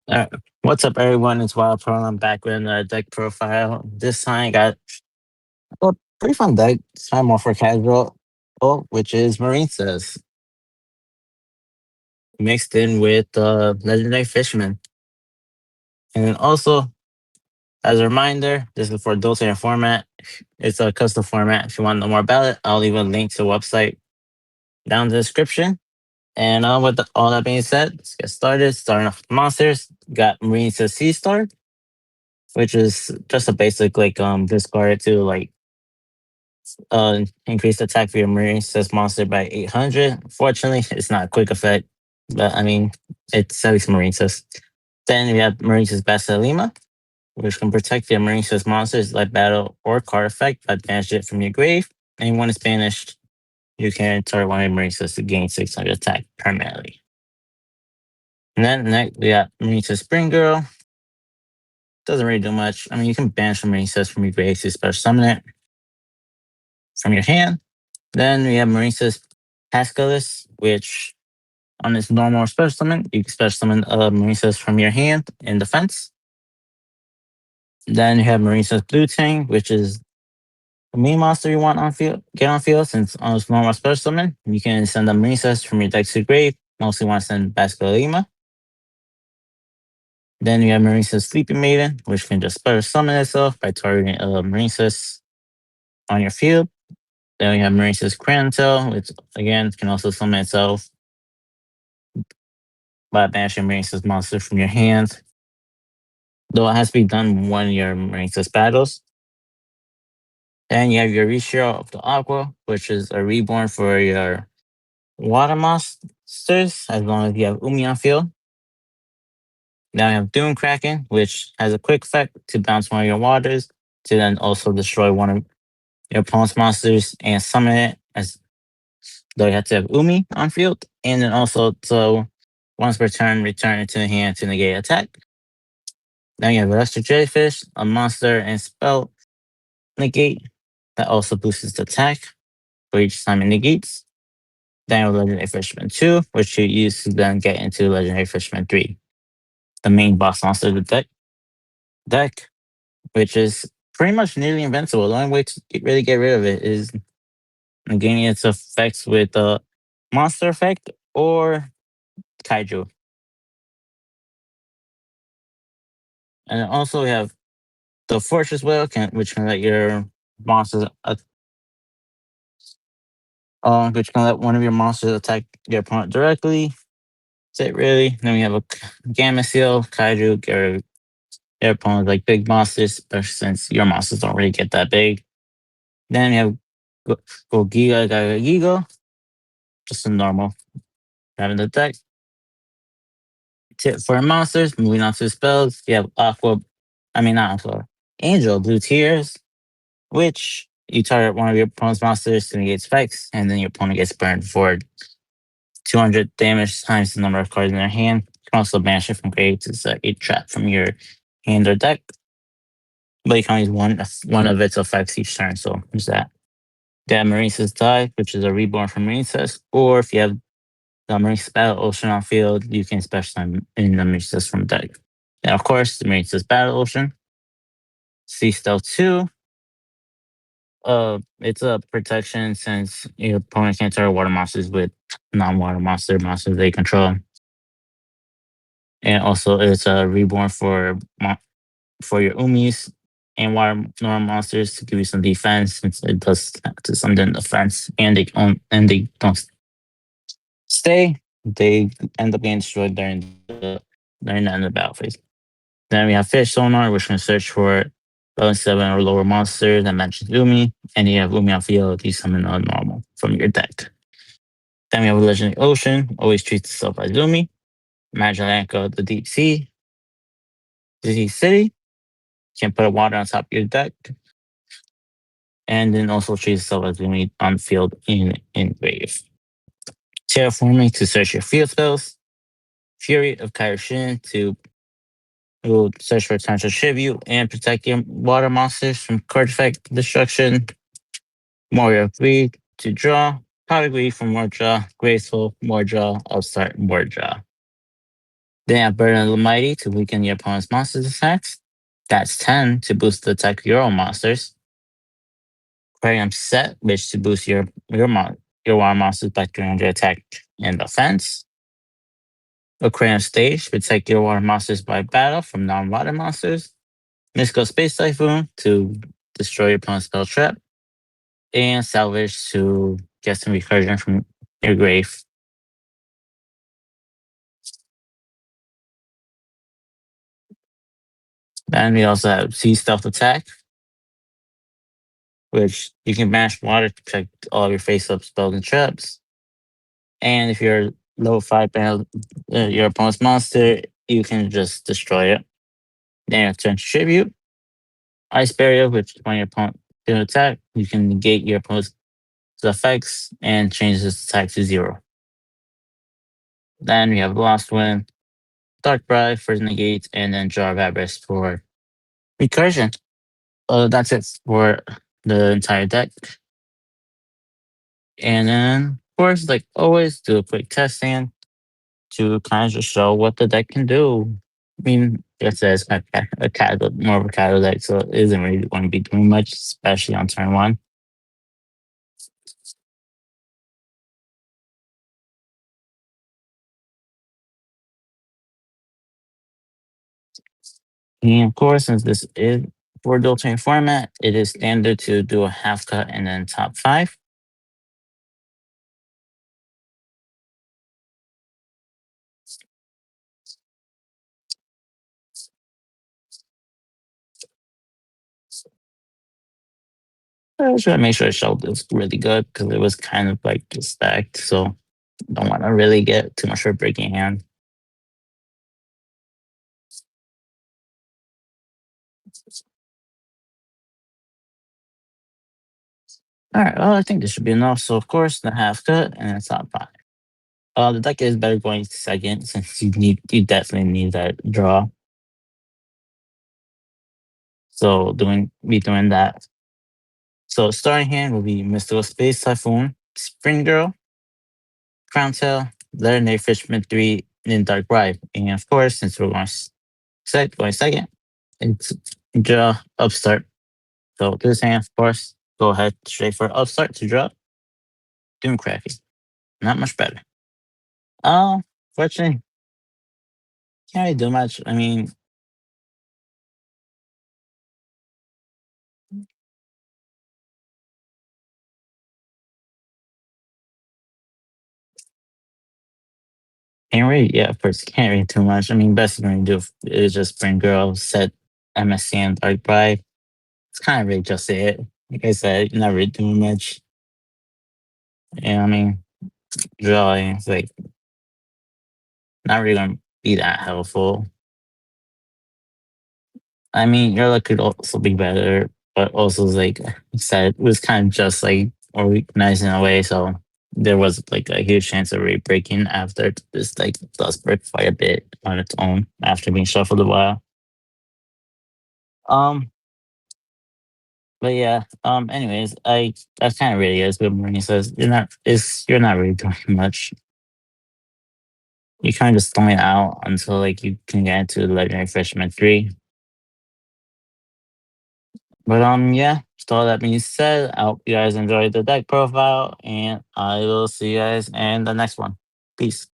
What's up, everyone? It's Wild Pearl. I'm back with another deck profile. This time, I got a pretty fun deck. This time, more for casual, which is Marincess, mixed in with Legendary Fisherman. And then also, as a reminder, this is for Dueltainer format. It's a custom format. If you want to know more about it, I'll leave a link to the website down in the description. And with all that being said, let's get started. Starting off with monsters, got Marincess Sea Star, which is just a basic discard to increase the attack for your Marincess monster by 800. Fortunately, it's not a quick effect, but I mean, it's at least Marincess. Then we have Marincess Basilima, which can protect your Marincess monsters like battle or card effect by banish it from your grave. And when it's banished, you can target one of your Marincess to gain 600 attack permanently. And then next, we got Marincess Spring Girl. Doesn't really do much. I mean, you can banish a Marincess from your grave to special summon it from your hand. Then we have Marincess Pascalis, which on its normal special summon, you can special summon Marincess from your hand in defense. Then you have Marincess Blue Tang, which is the main monster you want on field. Get on field since on its normal special summon, you can send a Marincess from your deck to grave. Mostly want to send Basculima. Then you have Marincess Sleeping Maiden, which can just special summon itself by targeting a Marincess on your field. Then we have Marincess Crantail, which again can also summon itself by banishing Marincess monster from your hand. Though it has to be done one of your Marincess battles. Then you have your Reshare of the Aqua, which is a reborn for your water monsters, as long as you have Umi on field. Now you have Doom Kraken, which has a quick effect to bounce one of your waters, to then also destroy one of your opponent's monsters and summon it, as though you have to have Umi on field. And then also, so once per turn, return it to the hand to negate attack. Now you have Electric Jellyfish, a monster and spell negate that also boosts the attack for each time it negates. Then you have Legendary Fisherman 2, which you use to then get into Legendary Fisherman 3, the main boss monster of the deck, which is pretty much nearly invincible. The only way to really get rid of it is negaining its effects with a monster effect or Kaiju. And then also we have the Fortress Whale, which can let your monsters which can let one of your monsters attack your opponent directly. That's it, really. Then we have a Gamma Seal, Kaiju, your opponent like big monsters, especially since your monsters don't really get that big. Then we have Giga Giga, just a normal having the deck. Tip for monsters, moving on to spells, you have not Aqua, Angel Blue Tears, which you target one of your opponent's monsters to negate effects, and then your opponent gets burned for 200 damage times the number of cards in their hand. You can also banish it from grave to set a trap from your hand or deck. But you can only use one of its effects each turn, so there's that. You have Marincess Die, which is a reborn from Marincess, or if you have the Marincess Battle Ocean on field, you can special summon in the Marincess from deck. And of course, the Marincess Battle Ocean. Sea Stealth 2. It's a protection since your opponent can't target water monsters with non-water monsters they control. And also, it's a reborn for your Umis and water normal monsters to give you some defense, since it does to some defense, and they don't stay. They end up getting destroyed during the end of the battle phase. Then we have Fish Sonar, which can search for level 7 or lower monsters that matches Umi, and you have Umi on field, you summon a normal from your deck. Then we have Legendary Ocean, always treats itself as Umi. Magic Anchor, the Deep Sea. The Deep City, you can put a water on top of your deck. And then also treats itself as Umi on field in grave. Terraforming to search your field spells. Fury of Kaioshin to search for potential tribute and protect your water monsters from card effect destruction. Warrior of Greed to draw. Power Greed for more draw. Graceful, more draw. Upstart, more draw. Then you have Burden of the Mighty to weaken your opponent's monster's attacks. That's 10 to boost the attack of your own monsters. Aquarium Set, which to boost your wild monsters by 300 attack and defense. Aquarium Stage, protect your water monsters by battle from non-water monsters. Mystical Space Typhoon to destroy your opponent's spell trap. And Salvage to get some recursion from your grave. Then we also have Sea Stealth Attack, which you can banish water to protect all your face-up spells and traps. And if you're low 5 panel, your opponent's monster, you can just destroy it. Then you turn to Tribute. Ice Barrier, which when your opponent can attack, you can negate your opponent's effects and change its attack to 0. Then we have Lost Wind, Dark Bribe for negate, and then Jar of Avarice for recursion. That's it for the entire deck. And then, of course, like always, do a quick testing to kind of just show what the deck can do. I mean, it says a casual, more of a casual deck, so it isn't really going to be doing much, especially on turn 1. And of course, since this is for Dueltainer format, it is standard to do a half cut and then top 5. I should make sure the shelf is really good because it was kind of like just stacked, so don't want to really get too much of a breaking hand. All right, well, I think this should be enough. So, of course, the half cut and then top 5. The deck is better going second since you definitely need that draw. So doing that. So starting hand will be Mystical Space Typhoon, Spring Girl, Crown Tail, Legendary Fishman 3, and Dark Bribe. And of course, since we're going second, it's draw Upstart. So this hand, of course, go ahead straight for Upstart to draw. Doom Crappy. Not much better. Fortunately, can't really do much. I mean, can't really, yeah, of course, can't really do much. I mean, best you can do is just bring girl, set MSC and Dark Bribe. It's kind of really just it. Like I said, you're not really doing much. Yeah, I mean, drawing is like not really gonna be that helpful. I mean, your luck could also be better, but also like I said, it was kind of just like organized in a way, so there was like a huge chance of rate breaking after this like does break quite a bit on its own after being shuffled a while. Um, but yeah, anyways, that's kind of really is what Marini says. You're not really doing much. You kind of just throwing it out until like you can get into Legendary Fisherman 3. But yeah, so all that being said, I hope you guys enjoyed the deck profile, and I will see you guys in the next one. Peace.